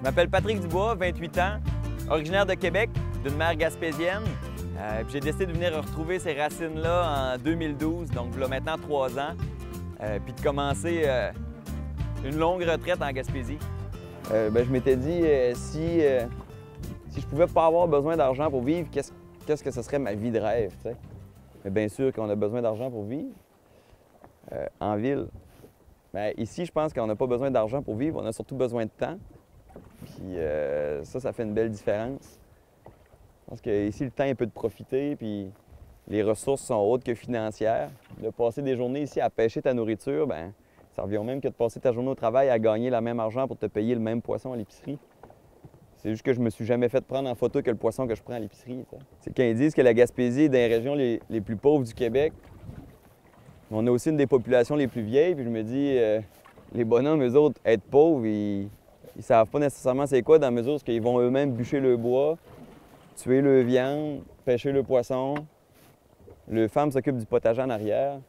m'appelle Patrick Dubois, 28 ans, originaire de Québec, d'une mère gaspésienne. J'ai décidé de venir retrouver ces racines-là en 2012, donc il y a maintenant 3 ans, puis de commencer une longue retraite en Gaspésie. Je m'étais dit, si je pouvais pas avoir besoin d'argent pour vivre, qu'est-ce que ce serait ma vie de rêve, tu sais? Mais bien sûr qu'on a besoin d'argent pour vivre en ville. Mais ici, je pense qu'on n'a pas besoin d'argent pour vivre, on a surtout besoin de temps. Puis ça fait une belle différence. Je pense qu'ici, le temps, il peut de profiter, puis les ressources sont autres que financières. De passer des journées ici à pêcher ta nourriture, bien, ça revient au même que de passer ta journée au travail à gagner le même argent pour te payer le même poisson à l'épicerie. C'est juste que je me suis jamais fait prendre en photo que le poisson que je prends à l'épicerie. C'est quand ils disent que la Gaspésie est dans les régions les plus pauvres du Québec. On a aussi une des populations les plus vieilles, puis je me dis, les bonhommes, eux autres, être pauvres, ils savent pas nécessairement c'est quoi dans la mesure où ils vont eux-mêmes bûcher le bois, tuer le viande, pêcher le poisson. Les femmes s'occupent du potager en arrière.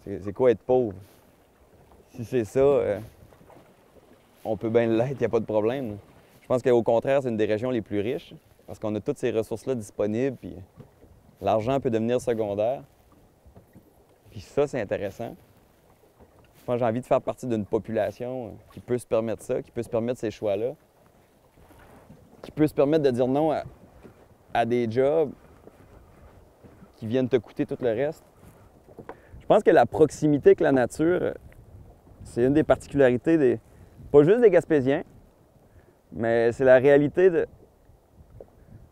C'est quoi être pauvre? Si c'est ça, on peut bien l'être, il n'y a pas de problème. Je pense qu'au contraire, c'est une des régions les plus riches parce qu'on a toutes ces ressources-là disponibles, puis l'argent peut devenir secondaire. Puis ça, c'est intéressant. Je pense que j'ai envie de faire partie d'une population qui peut se permettre ça, qui peut se permettre ces choix-là, qui peut se permettre de dire non à des jobs qui viennent te coûter tout le reste. Je pense que la proximité avec la nature, c'est une des particularités pas juste des Gaspésiens, mais c'est la réalité de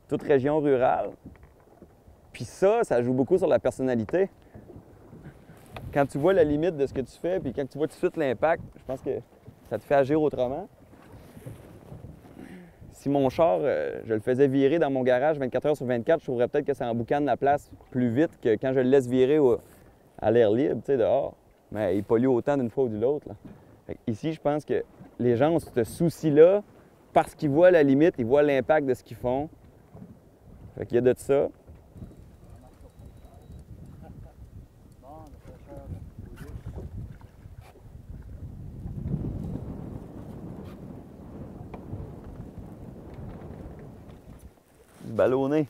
toute région rurale. Puis ça joue beaucoup sur la personnalité. Quand tu vois la limite de ce que tu fais, puis quand tu vois tout de suite l'impact, je pense que ça te fait agir autrement. Si mon char, je le faisais virer dans mon garage 24 heures sur 24, je trouverais peut-être que ça emboucane la place plus vite que quand je le laisse virer à l'air libre, tu sais, dehors. Mais il pollue autant d'une fois ou de l'autre. Ici, je pense que les gens ont ce souci-là parce qu'ils voient la limite, ils voient l'impact de ce qu'ils font. Fait qu'il y a de ça. Du ballonné.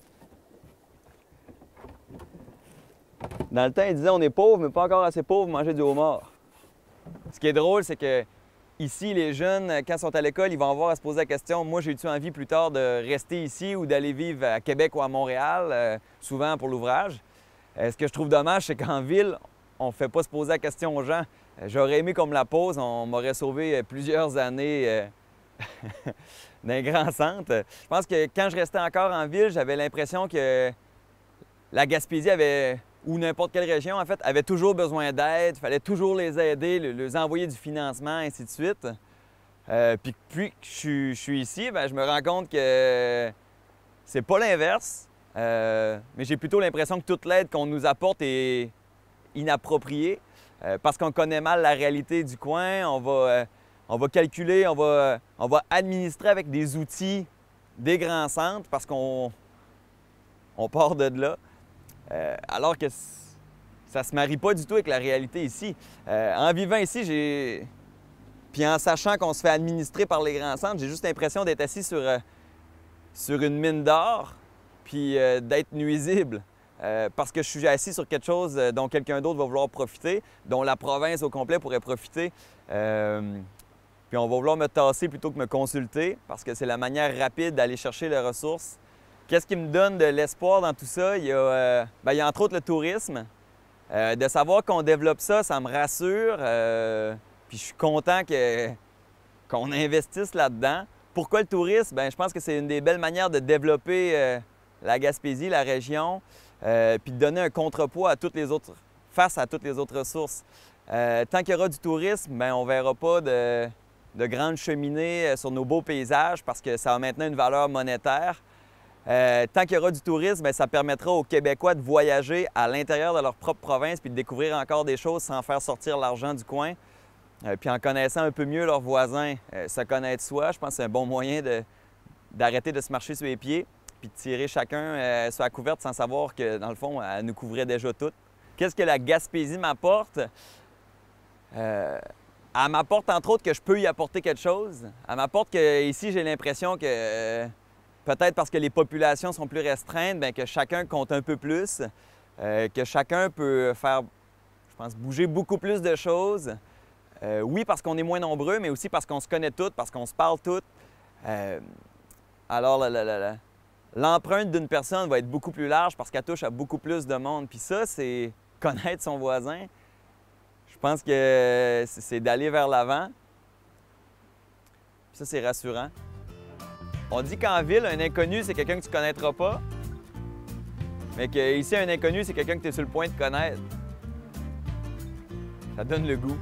Dans le temps, ils disaient on est pauvre, mais pas encore assez pauvre pour manger du homard. Ce qui est drôle, c'est que ici, les jeunes, quand ils sont à l'école, ils vont avoir à se poser la question, moi, j'ai-tu envie plus tard de rester ici ou d'aller vivre à Québec ou à Montréal, souvent pour l'ouvrage. Ce que je trouve dommage, c'est qu'en ville, on ne fait pas se poser la question aux gens. J'aurais aimé qu'on me la pose, on m'aurait sauvé plusieurs années d'un grand centre. Je pense que quand je restais encore en ville, j'avais l'impression que la Gaspésie avait, ou n'importe quelle région, en fait, avait toujours besoin d'aide, il fallait toujours les aider, leur envoyer du financement, ainsi de suite. Puis depuis que je suis ici, bien, je me rends compte que c'est pas l'inverse, mais j'ai plutôt l'impression que toute l'aide qu'on nous apporte est inappropriée, parce qu'on connaît mal la réalité du coin, on va calculer, on va administrer avec des outils des grands centres, parce qu'on part de là. Alors que ça ne se marie pas du tout avec la réalité ici. En vivant ici, puis en sachant qu'on se fait administrer par les grands centres, j'ai juste l'impression d'être assis sur une mine d'or, puis d'être nuisible. Parce que je suis assis sur quelque chose dont quelqu'un d'autre va vouloir profiter, dont la province au complet pourrait profiter. Puis on va vouloir me tasser plutôt que me consulter, parce que c'est la manière rapide d'aller chercher les ressources. Qu'est-ce qui me donne de l'espoir dans tout ça? Il y a entre autres le tourisme. De savoir qu'on développe ça, ça me rassure. Puis je suis content qu'on investisse là-dedans. Pourquoi le tourisme? Bien, je pense que c'est une des belles manières de développer la Gaspésie, la région, puis de donner un contrepoids à face à toutes les autres ressources. Tant qu'il y aura du tourisme, bien, on ne verra pas de grandes cheminées sur nos beaux paysages parce que ça a maintenant une valeur monétaire. Tant qu'il y aura du tourisme, bien, ça permettra aux Québécois de voyager à l'intérieur de leur propre province puis de découvrir encore des choses sans faire sortir l'argent du coin. Puis en connaissant un peu mieux leurs voisins, se connaître soi, je pense que c'est un bon moyen d'arrêter de se marcher sur les pieds puis de tirer chacun sur la couverte sans savoir que, dans le fond, elle nous couvrait déjà toutes. Qu'est-ce que la Gaspésie m'apporte? Elle Elle m'apporte entre autres que je peux y apporter quelque chose. Elle m'apporte que ici j'ai l'impression que peut-être parce que les populations sont plus restreintes, bien, que chacun compte un peu plus, que chacun peut faire, je pense, bouger beaucoup plus de choses. Oui, parce qu'on est moins nombreux, mais aussi parce qu'on se connaît tous, parce qu'on se parle tous. Alors, l'empreinte d'une personne va être beaucoup plus large parce qu'elle touche à beaucoup plus de monde. Puis ça, c'est connaître son voisin. Je pense que c'est d'aller vers l'avant. Ça, c'est rassurant. On dit qu'en ville, un inconnu, c'est quelqu'un que tu ne connaîtras pas. Mais qu'ici, un inconnu, c'est quelqu'un que tu es sur le point de connaître. Ça donne le goût.